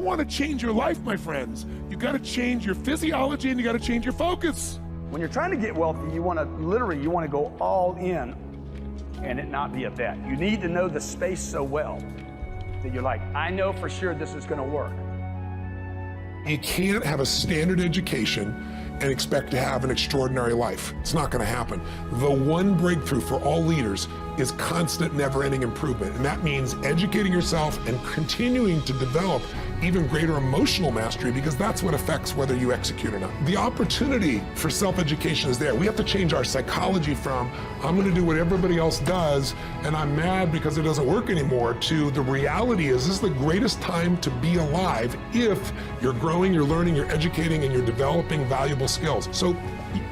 want to change your life, my friends, you got to change your physiology and you got to change your focus. When you're trying to get wealthy, you want to go all in and it not be a bet. You need to know the space so well that you're like, I know for sure this is going to work. You can't have a standard education and expect to have an extraordinary life. It's not going to happen. The one breakthrough for all leaders is constant, never-ending improvement. And that means educating yourself and continuing to develop even greater emotional mastery, because that's what affects whether you execute or not. The opportunity for self-education is there. We have to change our psychology from, I'm going to do what everybody else does, and I'm mad because it doesn't work anymore, to the reality is this is the greatest time to be alive if you're growing, you're learning, you're educating, and you're developing valuable skills. So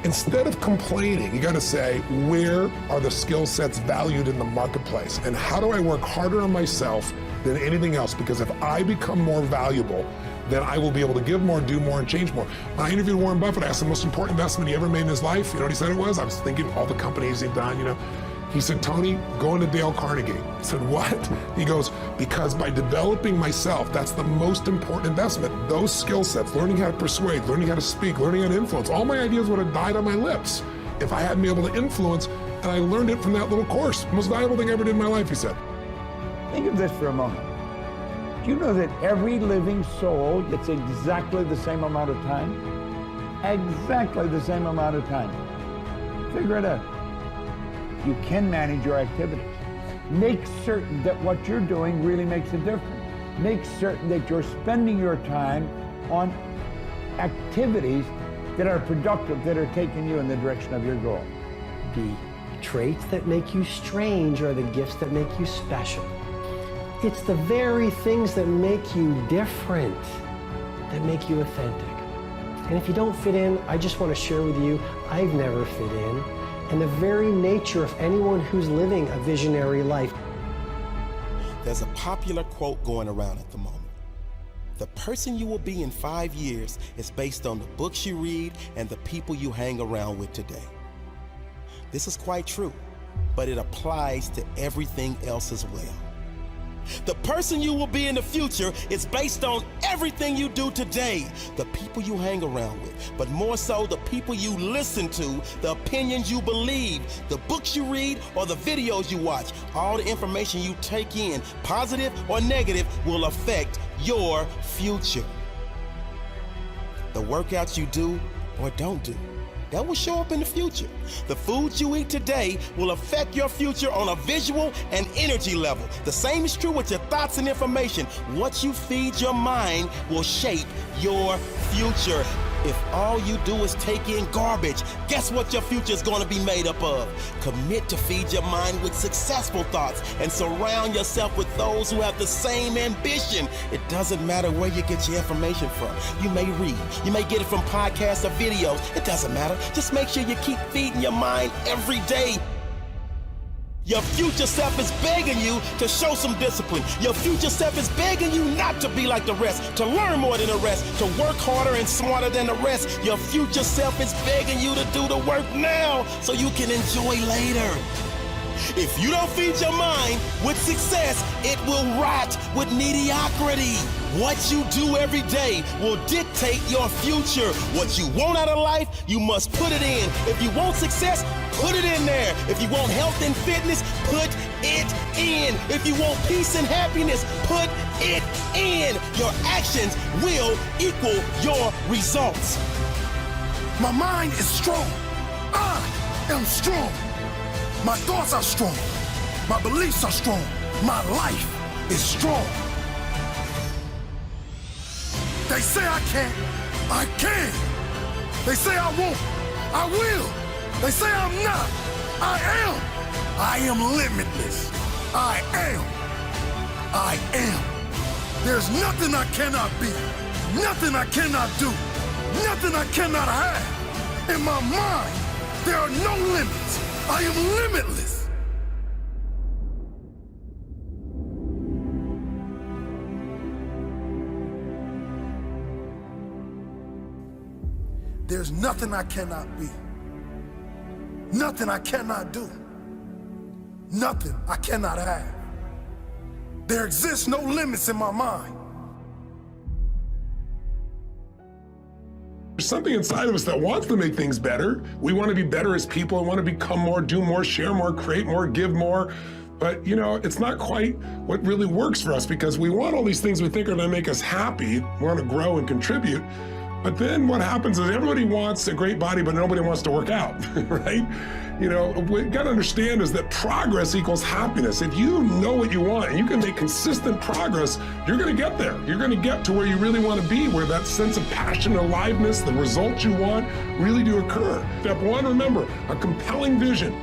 instead of complaining, you got to say, where are the skill sets valued in the marketplace? And how do I work harder on myself than anything else? Because if I become more valuable, then I will be able to give more, do more, and change more. When I interviewed Warren Buffett, I asked him the most important investment he ever made in his life. You know what he said it was? I was thinking all the companies he'd done, you know. He said, Tony, go into Dale Carnegie. I said, what? He goes, because by developing myself, that's the most important investment. Those skill sets, learning how to persuade, learning how to speak, learning how to influence, all my ideas would have died on my lips if I hadn't been able to influence, and I learned it from that little course. The most valuable thing I ever did in my life, he said. Think of this for a moment. Do you know that every living soul gets exactly the same amount of time? Exactly the same amount of time. Figure it out. You can manage your activities. Make certain that what you're doing really makes a difference. Make certain that you're spending your time on activities that are productive, that are taking you in the direction of your goal. The traits that make you strange are the gifts that make you special. It's the very things that make you different that make you authentic. And if you don't fit in, I just want to share with you, I've never fit in. And the very nature of anyone who's living a visionary life. There's a popular quote going around at the moment. The person you will be in 5 years is based on the books you read and the people you hang around with today. This is quite true, but it applies to everything else as well. The person you will be in the future is based on everything you do today, the people you hang around with, but more so the people you listen to, the opinions you believe, the books you read, or the videos you watch. All the information you take in, positive or negative, will affect your future. The workouts you do or don't do, that will show up in the future. The foods you eat today will affect your future on a visual and energy level. The same is true with your thoughts and information. What you feed your mind will shape your future. If all you do is take in garbage, guess what your future is going to be made up of? Commit to feed your mind with successful thoughts and surround yourself with those who have the same ambition. It doesn't matter where you get your information from. You may read, you may get it from podcasts or videos. It doesn't matter. Just make sure you keep feeding your mind every day. Your future self is begging you to show some discipline. Your future self is begging you not to be like the rest, to learn more than the rest, to work harder and smarter than the rest. Your future self is begging you to do the work now so you can enjoy later. If you don't feed your mind with success, it will rot with mediocrity. What you do every day will dictate your future. What you want out of life, you must put it in. If you want success, put it in there. If you want health and fitness, put it in. If you want peace and happiness, put it in. Your actions will equal your results. My mind is strong. I am strong. My thoughts are strong. My beliefs are strong. My life is strong. They say I can't. I can. They say I won't. I will. They say I'm not. I am. I am limitless. I am. I am. There's nothing I cannot be. Nothing I cannot do. Nothing I cannot have. In my mind, there are no limits. I am limitless. There's nothing I cannot be. Nothing I cannot do. Nothing I cannot have. There exists no limits in my mind. There's something inside of us that wants to make things better. We want to be better as people. We want to become more, do more, share more, create more, give more. But you know, it's not quite what really works for us, because we want all these things we think are going to make us happy, want to grow and contribute. But then what happens is everybody wants a great body, but nobody wants to work out, right? You know, what you got to understand is that progress equals happiness. If you know what you want and you can make consistent progress, you're going to get there. You're going to get to where you really want to be, where that sense of passion, aliveness, the results you want really do occur. Step one, remember, a compelling vision.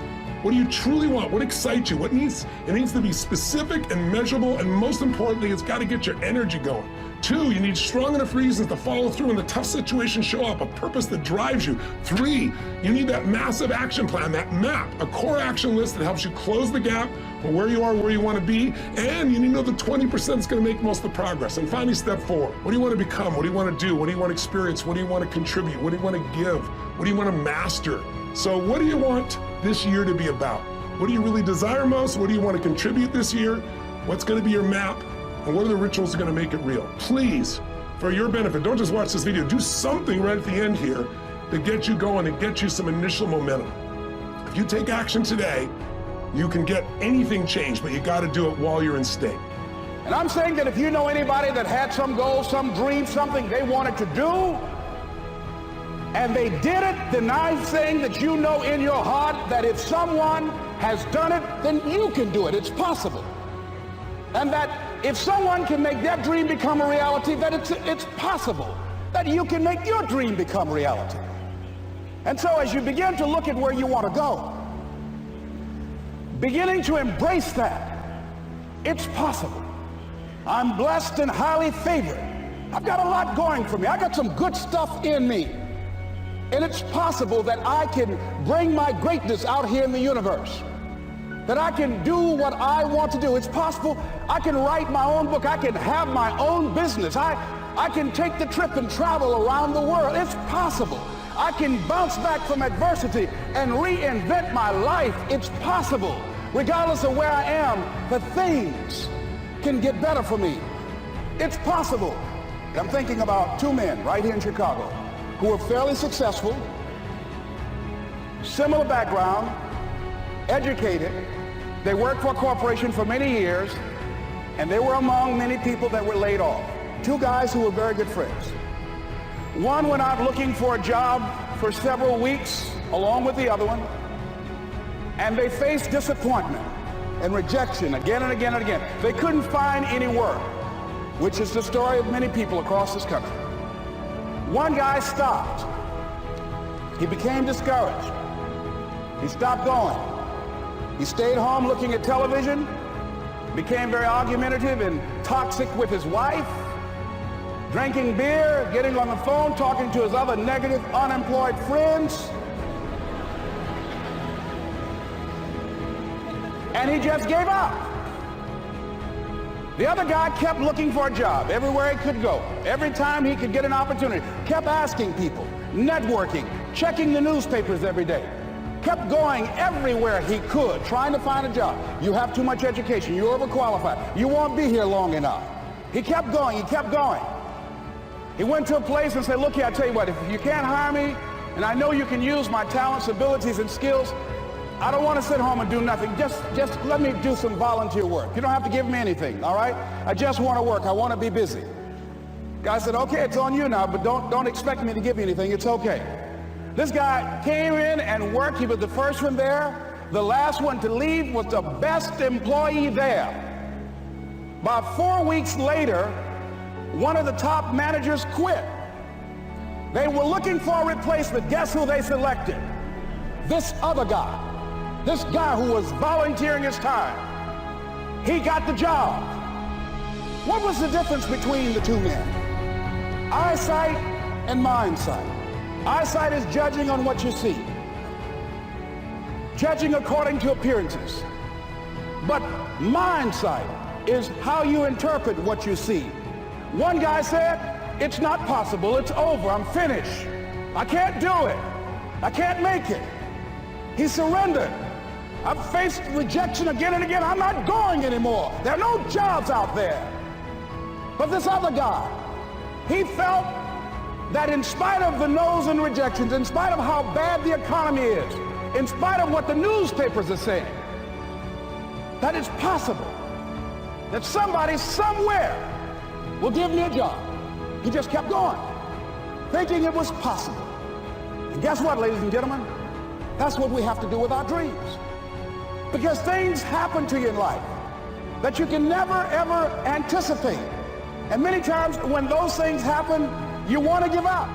What do you truly want? What excites you? It needs to be specific and measurable, and most importantly, it's got to get your energy going. 2, you need strong enough reasons to follow through when the tough situations show up, a purpose that drives you. 3, you need that massive action plan, that map, a core action list that helps you close the gap from where you are, where you want to be, and you need to know the 20% is going to make most of the progress. And finally, step 4, what do you want to become? What do you want to do? What do you want to experience? What do you want to contribute? What do you want to give? What do you want to master? So what do you want this year to be about? What do you really desire most? What do you want to contribute this year? What's going to be your map? And what are the rituals that are going to make it real? Please, for your benefit, don't just watch this video. Do something right at the end here to get you going and get you some initial momentum. If you take action today, you can get anything changed, but you got to do it while you're in state. And I'm saying that if you know anybody that had some goal, some dream, something they wanted to do, and they did it, then I'm saying that you know in your heart that if someone has done it, then you can do it. It's possible. And that if someone can make their dream become a reality, that it's possible that you can make your dream become reality. And so as you begin to look at where you want to go, beginning to embrace that, it's possible. I'm blessed and highly favored. I've got a lot going for me. I got some good stuff in me. And it's possible that I can bring my greatness out here in the universe. That I can do what I want to do. It's possible I can write my own book. I can have my own business. I can take the trip and travel around the world. It's possible. I can bounce back from adversity and reinvent my life. It's possible. Regardless of where I am, the things can get better for me. It's possible. I'm thinking about 2 men right here in Chicago who were fairly successful, similar background, educated. They worked for a corporation for many years, and they were among many people that were laid off. 2 guys who were very good friends. One went out looking for a job for several weeks along with the other one, and they faced disappointment and rejection again and again and again. They couldn't find any work, which is the story of many people across this country. One guy stopped. He became discouraged. He stopped going. He stayed home looking at television, became very argumentative and toxic with his wife, drinking beer, getting on the phone, talking to his other negative, unemployed friends. And he just gave up. The other guy kept looking for a job everywhere he could go. Every time he could get an opportunity, kept asking people, networking, checking the newspapers every day. Kept going everywhere he could, trying to find a job. You have too much education. You're overqualified. You won't be here long enough. He kept going. He kept going. He went to a place and said, look here, I tell you what, if you can't hire me, and I know you can use my talents, abilities, and skills, I don't want to sit home and do nothing. Just let me do some volunteer work. You don't have to give me anything, all right? I just want to work. I want to be busy. Guy said, okay, it's on you now, but don't expect me to give you anything. It's okay. This guy came in and worked. He was the first one there. The last one to leave was the best employee there. About 4 weeks later, one of the top managers quit. They were looking for a replacement. Guess who they selected? This other guy. This guy who was volunteering his time. He got the job. What was the difference between the 2 men? Eyesight and mindsight. Eyesight is judging on what you see, judging according to appearances. But mindsight is how you interpret what you see. One guy said, it's not possible, it's over, I'm finished. I can't do it. I can't make it. He surrendered. I've faced rejection again and again. I'm not going anymore. There are no jobs out there. But this other guy, he felt that in spite of the no's and rejections, in spite of how bad the economy is, in spite of what the newspapers are saying, that it's possible that somebody somewhere will give me a job. He just kept going, thinking it was possible. And guess what, ladies and gentlemen? That's what we have to do with our dreams. Because things happen to you in life that you can never, ever anticipate. And many times when those things happen, you want to give up.